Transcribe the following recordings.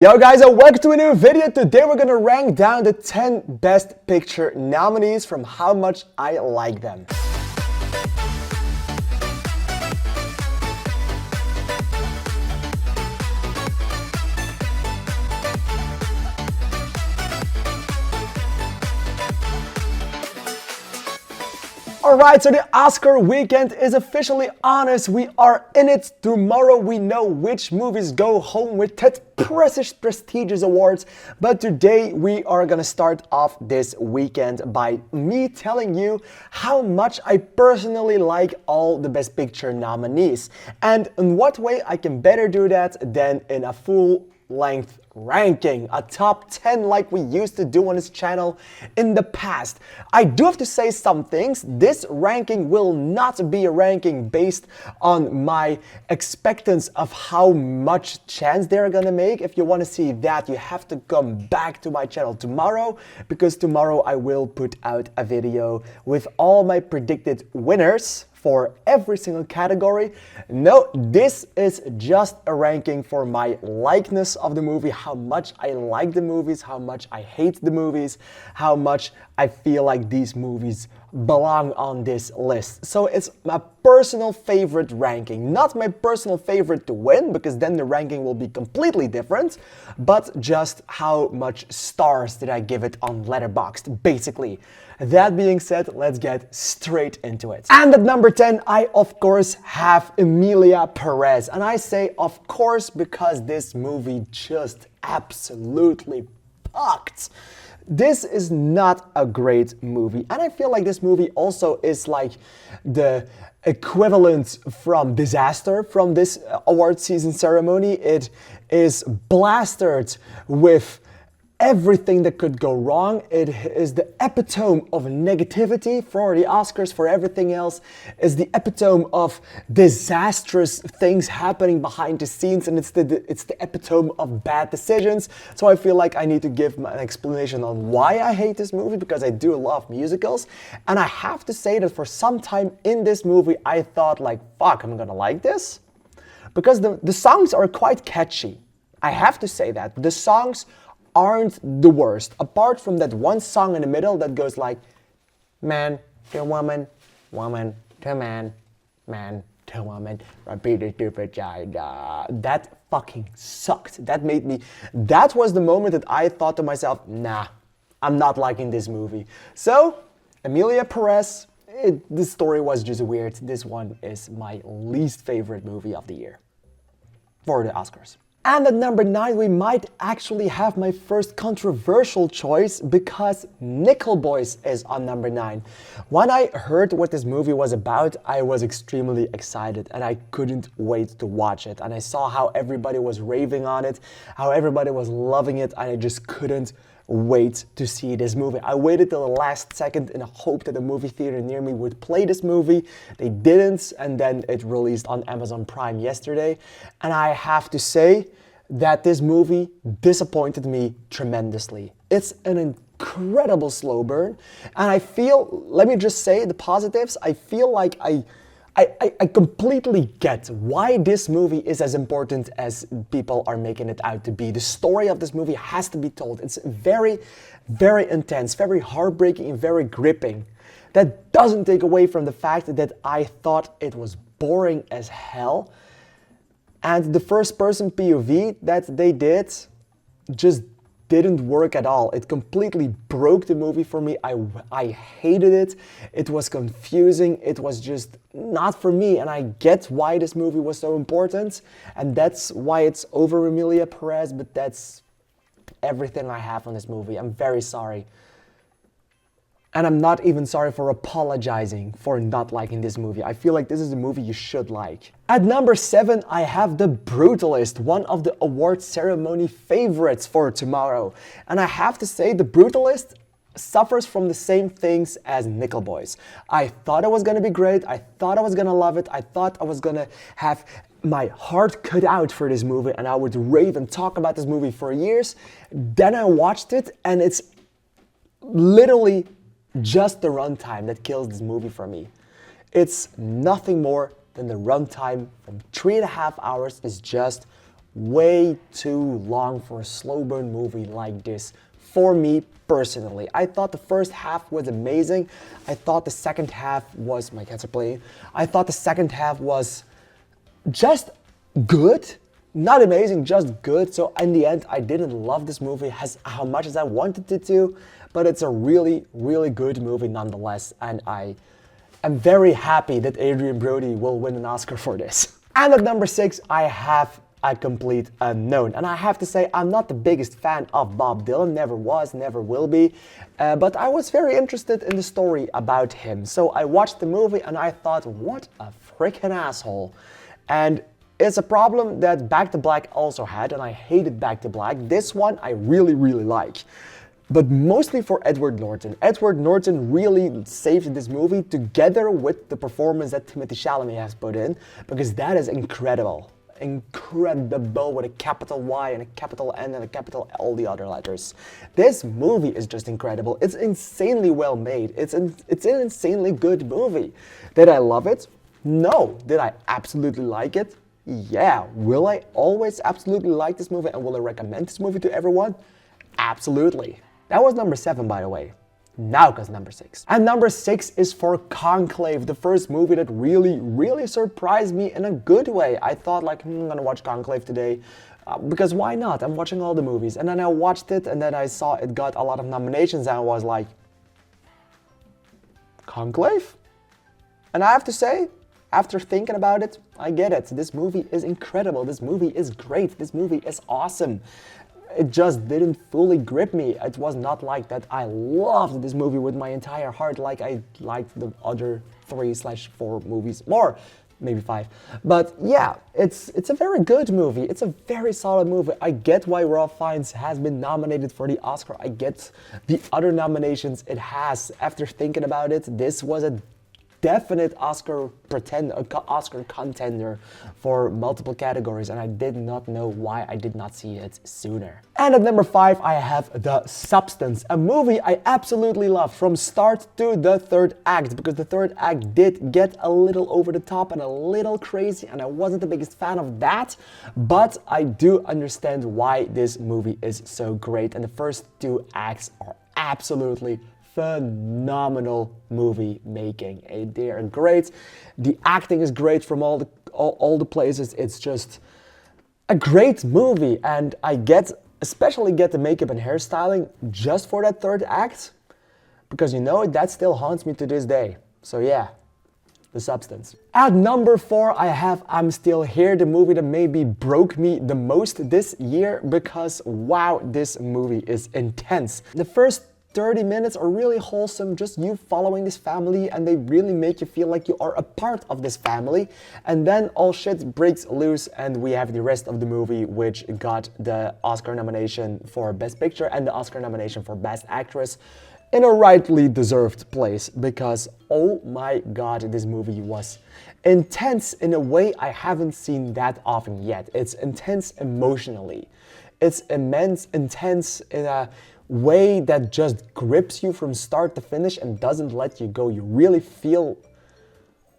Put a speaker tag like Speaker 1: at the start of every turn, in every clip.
Speaker 1: Yo guys, and welcome to a new video. Today we're gonna rank down the 10 Best Picture nominees from how much I like them. Alright, so the Oscar weekend is officially on us. We are in it. Tomorrow we know which movies go home with that prestigious awards. But today we are gonna start off this weekend by me telling you how much I personally like all the Best Picture nominees. And in what way I can better do that than in a full-length ranking, a top 10 like we used to do on this channel in the past. I do have to say some things. This ranking will not be a ranking based on my expectance of how much chance they're gonna make. If you want to see that, you have to come back to my channel tomorrow, because tomorrow I will put out a video with all my predicted winners for every single category. No, this is just a ranking for my likeness of the movie, how much I like the movies, how much I hate the movies, how much I feel like these movies belong on this list. So it's my personal favorite ranking, not my personal favorite to win, because then the ranking will be completely different, but just how much stars did I give it on Letterboxd, basically. That being said, let's get straight into it. And at number 10, I of course have Emilia Perez. And I say of course because this movie just absolutely fucked. This is not a great movie, and I feel like this movie also is like the equivalent from Disaster from this award season ceremony. It is blasted with everything that could go wrong. It is the epitome of negativity for the Oscars, for everything else. It's the epitome of disastrous things happening behind the scenes, and it's the epitome of bad decisions. So I feel like I need to give an explanation on why I hate this movie, because I do love musicals. And I have to say that for some time in this movie, I thought like, fuck, I'm gonna like this. Because the songs are quite catchy. I have to say that. The songs aren't the worst, apart from that one song in the middle that goes like, man to woman, woman to man, man to woman, repeat it to vagina. That fucking sucked. That was the moment that I thought to myself, nah, I'm not liking this movie. So, Emilia Perez, the story was just weird. This one is my least favorite movie of the year for the Oscars. And at number 9, we might actually have my first controversial choice, because Nickel Boys is on number 9. When I heard what this movie was about, I was extremely excited and I couldn't wait to watch it. And I saw how everybody was raving on it, how everybody was loving it, and I just couldn't wait to see this movie. I waited till the last second in the hope that a movie theater near me would play this movie. They didn't, and then it released on Amazon Prime yesterday. And I have to say that this movie disappointed me tremendously. It's an incredible slow burn, and I feel, let me just say the positives, I feel like I completely get why this movie is as important as people are making it out to be. The story of this movie has to be told. It's very, very intense, very heartbreaking, and very gripping. That doesn't take away from the fact that I thought it was boring as hell. And the first person POV that they did just didn't work at all. It completely broke the movie for me. I hated it. It was confusing. It was just not for me. And I get why this movie was so important. And that's why it's over Emilia Perez. But that's everything I have on this movie. I'm very sorry. And I'm not even sorry for apologizing for not liking this movie. I feel like this is a movie you should like. At number 7, I have The Brutalist, one of the award ceremony favorites for tomorrow. And I have to say, The Brutalist suffers from the same things as Nickel Boys. I thought it was gonna be great. I thought I was gonna love it. I thought I was gonna have my heart cut out for this movie, and I would rave and talk about this movie for years. Then I watched it, and it's literally just the runtime that kills this movie for me. It's nothing more than the runtime from 3.5 hours is just way too long for a slow burn movie like this for me personally. I thought the first half was amazing. I thought the second half was, my cats are playing, I thought the second half was just good. Not amazing, just good. So in the end, I didn't love this movie as how much as I wanted it to, but it's a really, really good movie nonetheless. And I am very happy that Adrian Brody will win an Oscar for this. And at number 6, I have A Complete Unknown. And I have to say, I'm not the biggest fan of Bob Dylan, never was, never will be. But I was very interested in the story about him. So I watched the movie and I thought, what a freaking asshole. And it's a problem that Back to Black also had, and I hated Back to Black. This one I really, really like. But mostly for Edward Norton. Edward Norton really saved this movie together with the performance that Timothée Chalamet has put in, because that is incredible. Incredible with a capital Y and a capital N and a capital L, the other letters. This movie is just incredible. It's insanely well made. It's an insanely good movie. Did I love it? No. Did I absolutely like it? Yeah. Will I always absolutely like this movie and will I recommend this movie to everyone? Absolutely. That was number 7, by the way. Now comes number 6. And number 6 is for Conclave, the first movie that really, really surprised me in a good way. I thought like, I'm gonna watch Conclave today, because why not? I'm watching all the movies. And then I watched it and then I saw it got a lot of nominations and I was like, Conclave? And I have to say, after thinking about it, I get it. This movie is incredible. This movie is great. This movie is awesome. It just didn't fully grip me. It was not like that I loved this movie with my entire heart like I liked the other 3/4 movies more, maybe 5. But yeah, it's a very good movie. It's a very solid movie. I get why Ralph Fiennes has been nominated for the Oscar. I get the other nominations it has. After thinking about it, this was a definite Oscar contender for multiple categories, and I did not know why I did not see it sooner. And at number 5, I have The Substance, a movie I absolutely love from start to the third act, because the third act did get a little over the top and a little crazy, and I wasn't the biggest fan of that, but I do understand why this movie is so great, and the first 2 acts are absolutely phenomenal movie making. They are great. The acting is great from all the places. It's just a great movie, and I especially get the makeup and hairstyling just for that third act, because you know that still haunts me to this day. So yeah, The Substance. At number 4, I have I'm Still Here, the movie that maybe broke me the most this year, because wow, this movie is intense. The first 30 minutes are really wholesome, just you following this family, and they really make you feel like you are a part of this family. And then all shit breaks loose and we have the rest of the movie, which got the Oscar nomination for Best Picture and the Oscar nomination for Best Actress in a rightly deserved place, because oh my god, this movie was intense in a way I haven't seen that often yet. It's intense emotionally. It's intense in a way that just grips you from start to finish and doesn't let you go. You really feel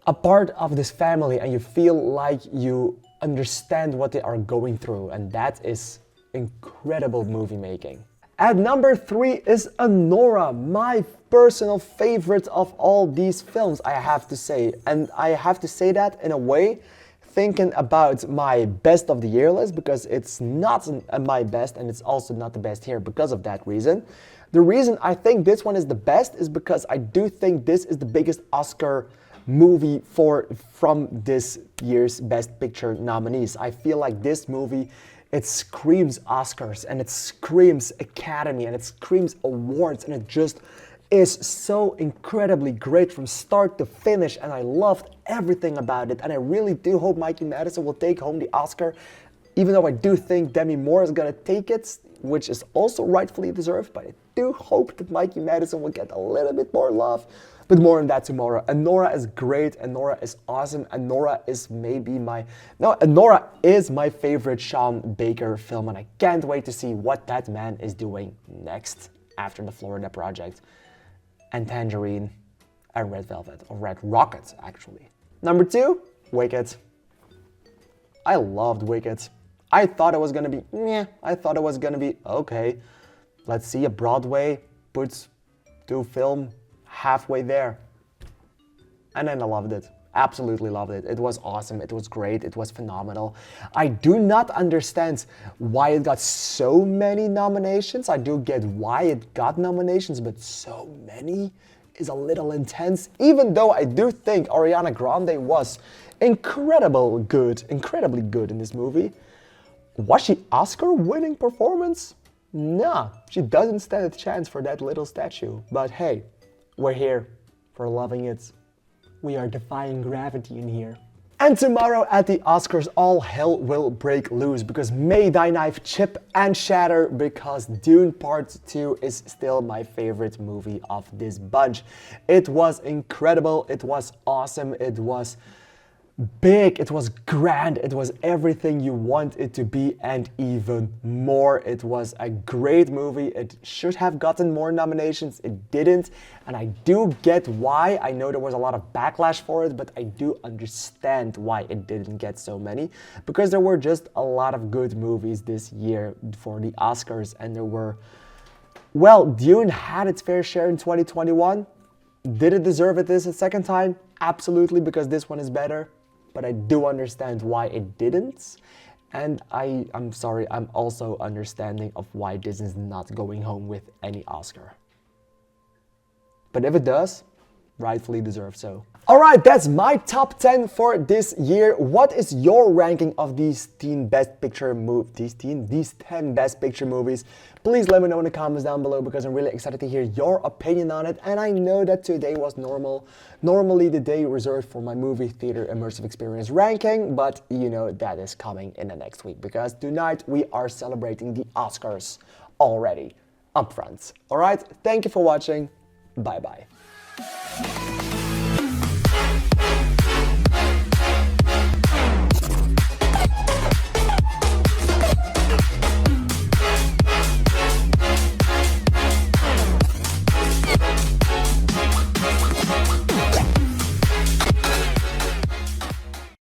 Speaker 1: a part of this family and you feel like you understand what they are going through, and that is incredible movie making. At number 3 is Anora, my personal favorite of all these films, I have to say. And I have to say that in a way thinking about my best of the year list, because it's not my best and it's also not the best here because of that reason. The reason I think this one is the best is because I do think this is the biggest Oscar movie from this year's Best Picture nominees. I feel like this movie, it screams Oscars and it screams Academy and it screams awards, and it just is so incredibly great from start to finish, and I loved everything about it. And I really do hope Mikey Madison will take home the Oscar, even though I do think Demi Moore is gonna take it, which is also rightfully deserved, but I do hope that Mikey Madison will get a little bit more love. But more on that tomorrow. Anora is great, Anora is awesome, Anora is my favorite Sean Baker film, and I can't wait to see what that man is doing next after the Florida Project and Tangerine and Red Velvet, or Red Rocket actually. Number 2, Wicked. I loved Wicked. I thought it was gonna be, meh. I thought it was gonna be, okay, let's see a Broadway puts to film halfway there. And then I loved it. Absolutely loved it. It was awesome. It was great. It was phenomenal. I do not understand why it got so many nominations. I do get why it got nominations, but so many is a little intense. Even though I do think Ariana Grande was incredibly good in this movie. Was she Oscar-winning performance? Nah, she doesn't stand a chance for that little statue. But hey, we're here for loving it. We are defying gravity in here. And tomorrow at the Oscars, all hell will break loose because may thy knife chip and shatter, because Dune Part 2 is still my favorite movie of this bunch. It was incredible, it was awesome, it was big, it was grand, it was everything you want it to be and even more. It was a great movie. It should have gotten more nominations. It didn't, and I do get why. I know there was a lot of backlash for it, but I do understand why it didn't get so many, because there were just a lot of good movies this year for the Oscars, and there were, well, Dune had its fair share in 2021. Did it deserve it this a second time? Absolutely, because this one is better. But I do understand why it didn't. And I'm sorry, I'm also understanding of why Disney's not going home with any Oscar. But if it does, rightfully deserves so. Alright, that's my top 10 for this year. What is your ranking of these 10 best picture movies? These 10 best picture movies? Please let me know in the comments down below, because I'm really excited to hear your opinion on it. And I know that today was normally the day reserved for my movie theater immersive experience ranking, but you know that is coming in the next week, because tonight we are celebrating the Oscars already up front. Alright, thank you for watching. Bye bye.